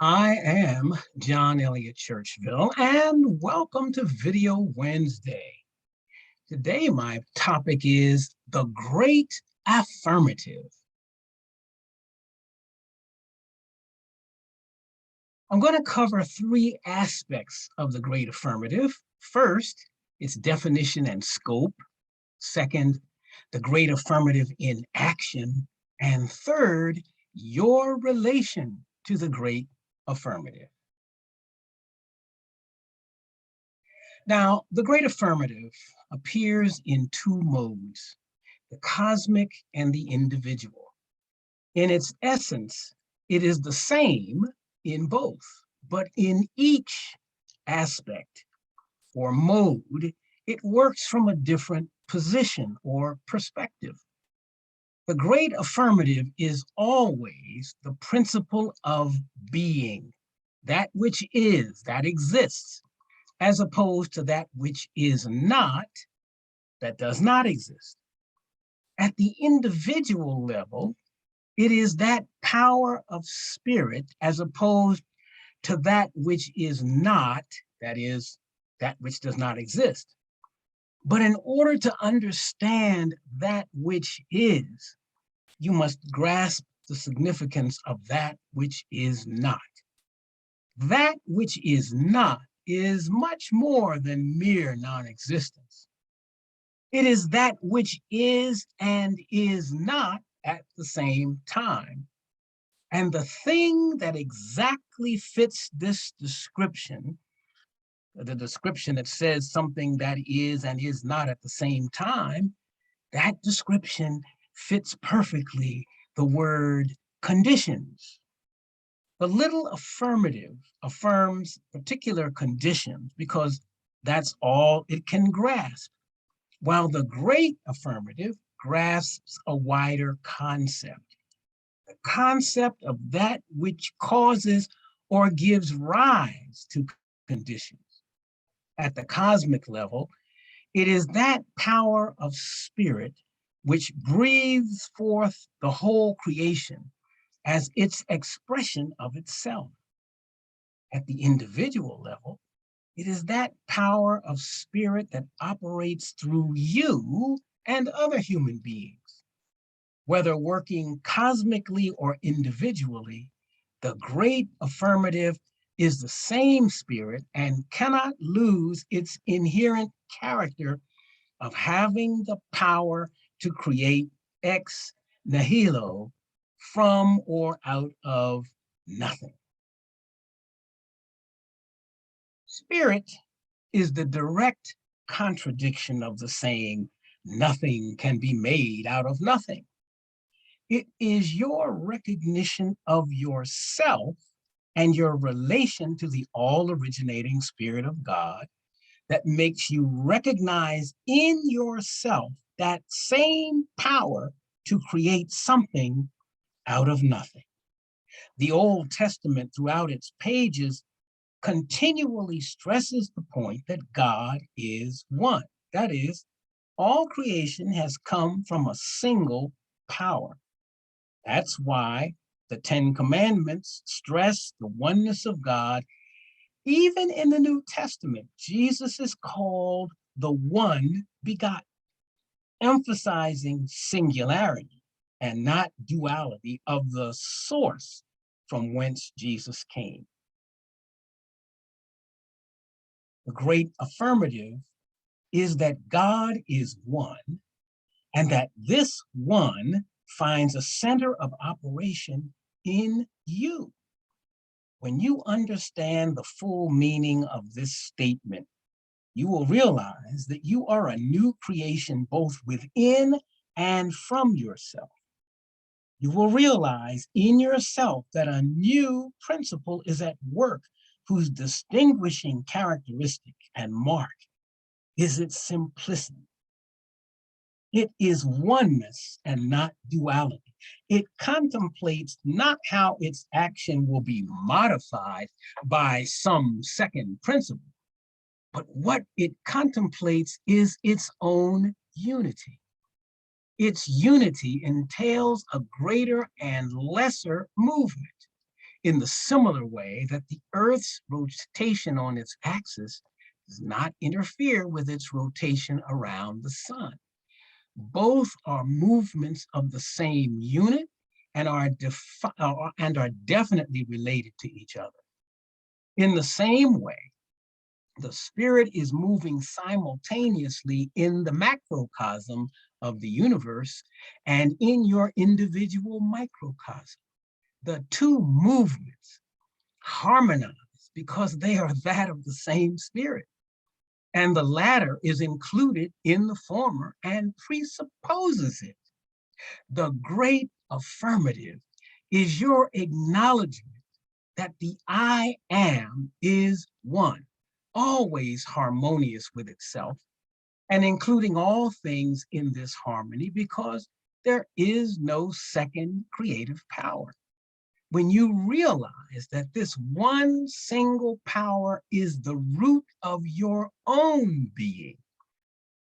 I am John Elliott Churchville, and welcome to Video Wednesday. Today, my topic is the Great Affirmative. I'm going to cover three aspects of the Great Affirmative. First, its definition and scope. Second, the Great Affirmative in action. And third, your relation to the Great Affirmative. Now, the Great Affirmative appears in two modes, the cosmic and the individual. In its essence, it is the same in both, but in each aspect or mode, it works from a different position or perspective. The Great Affirmative is always the principle of being, that which is, that exists, as opposed to that which is not, that does not exist. At the individual level, it is that power of spirit as opposed to that which is not, that is, that which does not exist. But in order to understand that which is, you must grasp the significance of that which is not. That which is not is much more than mere non-existence. It is that which is and is not at the same time. And the thing that exactly fits this description, the description that says something that is and is not at the same time, that description fits perfectly the word conditions. The little affirmative affirms particular conditions because that's all it can grasp, while the great affirmative grasps a wider concept, the concept of that which causes or gives rise to conditions. At the cosmic level, it is that power of spirit which breathes forth the whole creation as its expression of itself. At the individual level, it is that power of spirit that operates through you and other human beings. Whether working cosmically or individually, the Great Affirmative is the same spirit and cannot lose its inherent character of having the power to create ex nihilo, from or out of nothing. Spirit is the direct contradiction of the saying, nothing can be made out of nothing. It is your recognition of yourself and your relation to the all-originating Spirit of God that makes you recognize in yourself that same power to create something out of nothing. The Old Testament, throughout its pages, continually stresses the point that God is one. That is, all creation has come from a single power. That's why the Ten Commandments stress the oneness of God. Even in the New Testament, Jesus is called the one begotten, emphasizing singularity and not duality of the source from whence Jesus came. The Great Affirmative is that God is one and that this one finds a center of operation in you. When you understand the full meaning of this statement, you will realize that you are a new creation both within and from yourself. You will realize in yourself that a new principle is at work whose distinguishing characteristic and mark is its simplicity. It is oneness and not duality. It contemplates not how its action will be modified by some second principle, but what it contemplates is its own unity. Its unity entails a greater and lesser movement. in the similar way that the Earth's rotation on its axis does not interfere with its rotation around the sun. Both are movements of the same unit and are definitely related to each other. In the same way, the spirit is moving simultaneously in the macrocosm of the universe and in your individual microcosm. The two movements harmonize because they are that of the same spirit. And the latter is included in the former and presupposes it. The great affirmative is your acknowledgement that the I am is one, always harmonious with itself, and including all things in this harmony because there is no second creative power. When you realize that this one single power is the root of your own being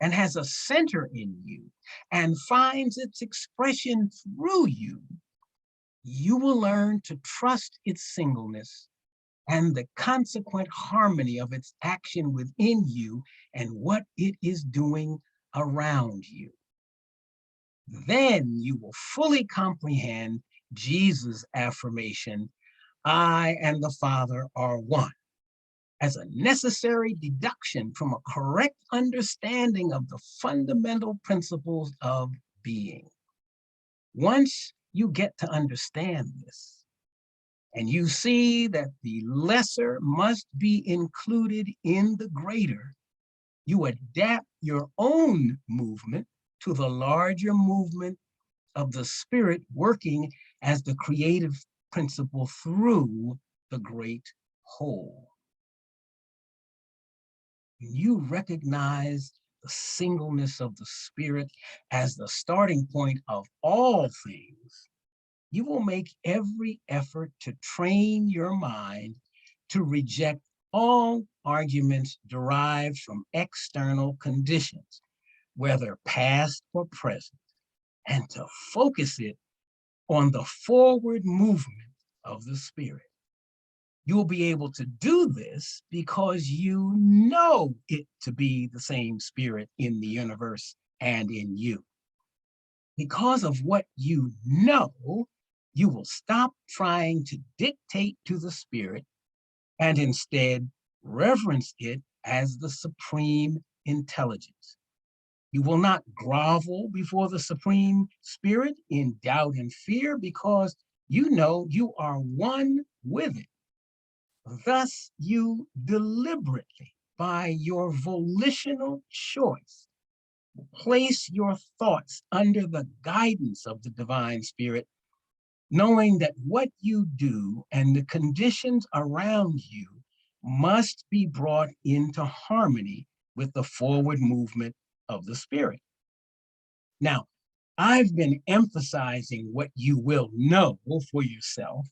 and has a center in you and finds its expression through you, you will learn to trust its singleness and the consequent harmony of its action within you and what it is doing around you. Then you will fully comprehend Jesus' affirmation, I and the Father are one, as a necessary deduction from a correct understanding of the fundamental principles of being. Once you get to understand this, and you see that the lesser must be included in the greater, you adapt your own movement to the larger movement of the spirit working as the creative principle through the great whole. When you recognize the singleness of the spirit as the starting point of all things, you will make every effort to train your mind to reject all arguments derived from external conditions, whether past or present, and to focus it on the forward movement of the spirit. You'll be able to do this because you know it to be the same spirit in the universe and in you. Because of what you know, you will stop trying to dictate to the spirit and instead reverence it as the supreme intelligence. You will not grovel before the supreme spirit in doubt and fear because you know you are one with it. Thus, you deliberately, by your volitional choice, place your thoughts under the guidance of the divine spirit, knowing that what you do and the conditions around you must be brought into harmony with the forward movement of the spirit. Now, I've been emphasizing what you will know for yourself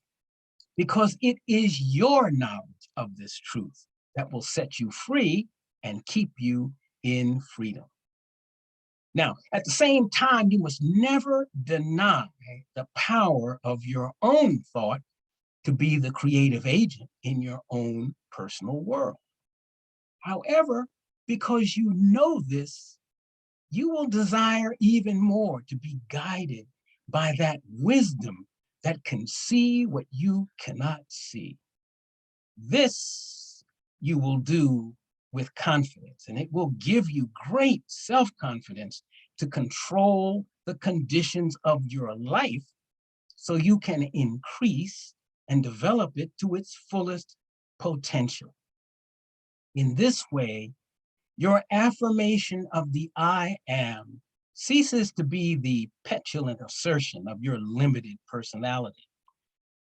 because it is your knowledge of this truth that will set you free and keep you in freedom. Now, at the same time, you must never deny the power of your own thought to be the creative agent in your own personal world. However, because you know this, you will desire even more to be guided by that wisdom that can see what you cannot see. This you will do with confidence, and it will give you great self-confidence to control the conditions of your life so you can increase and develop it to its fullest potential. In this way, your affirmation of the I am ceases to be the petulant assertion of your limited personality.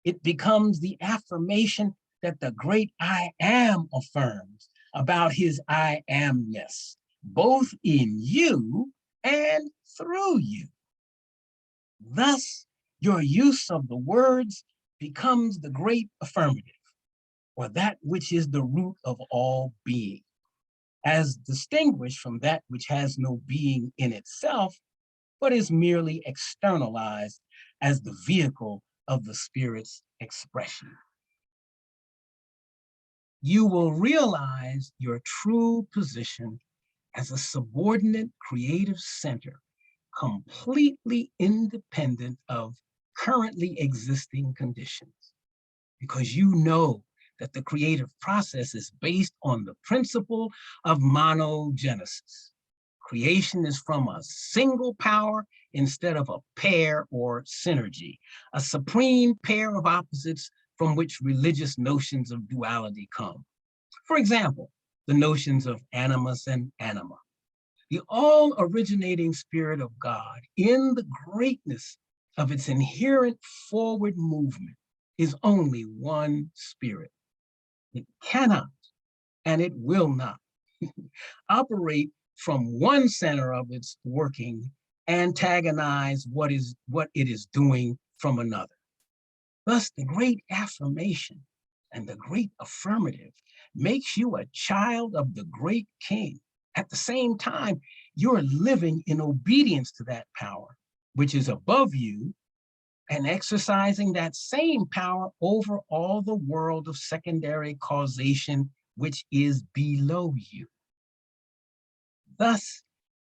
It becomes the affirmation that the great I am affirms about his I amness, both in you and through you. Thus, your use of the words becomes the great affirmative, or that which is the root of all being, as distinguished from that which has no being in itself, but is merely externalized as the vehicle of the spirit's expression. You will realize your true position as a subordinate creative center, completely independent of currently existing conditions, because you know that the creative process is based on the principle of monogenesis. Creation is from a single power instead of a pair or synergy, a supreme pair of opposites from which religious notions of duality come. For example, the notions of animus and anima. The all originating spirit of God, in the greatness of its inherent forward movement, is only one spirit. It cannot and it will not operate from one center of its working, antagonize what it is doing from another. Thus, the great affirmation and the great affirmative makes you a child of the great king. At the same time, you're living in obedience to that power, which is above you, and exercising that same power over all the world of secondary causation, which is below you. Thus,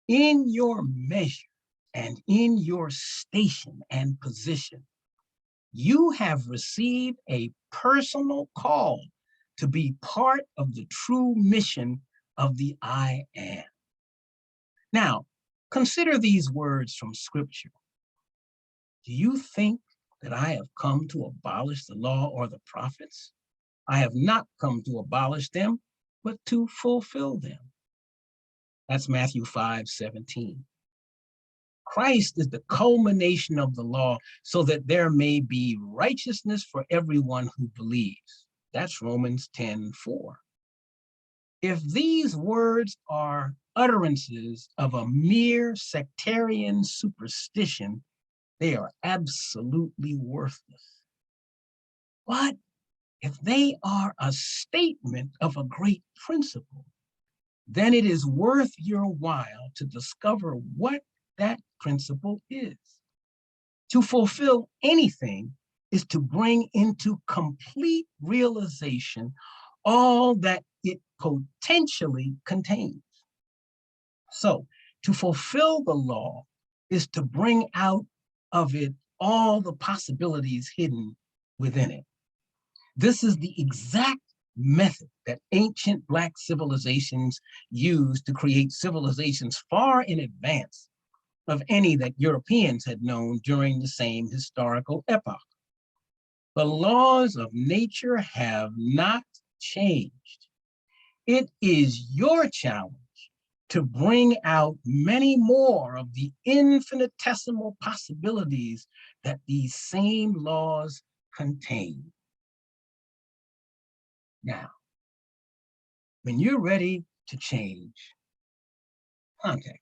in your measure and in your station and position, you have received a personal call to be part of the true mission of the I am. Now, consider these words from Scripture. Do you think that I have come to abolish the law or the prophets? I have not come to abolish them, but to fulfill them. That's Matthew 5:17. Christ is the culmination of the law so that there may be righteousness for everyone who believes. That's Romans 10:4. If these words are utterances of a mere sectarian superstition, they are absolutely worthless. But if they are a statement of a great principle, then it is worth your while to discover what that principle is. To fulfill anything is to bring into complete realization all that it potentially contains. So, to fulfill the law is to bring out of it all the possibilities hidden within it. This is the exact method that ancient Black civilizations used to create civilizations far in advance of any that Europeans had known during the same historical epoch. The laws of nature have not changed. It is your challenge to bring out many more of the infinitesimal possibilities that these same laws contain. Now, when you're ready to change, contact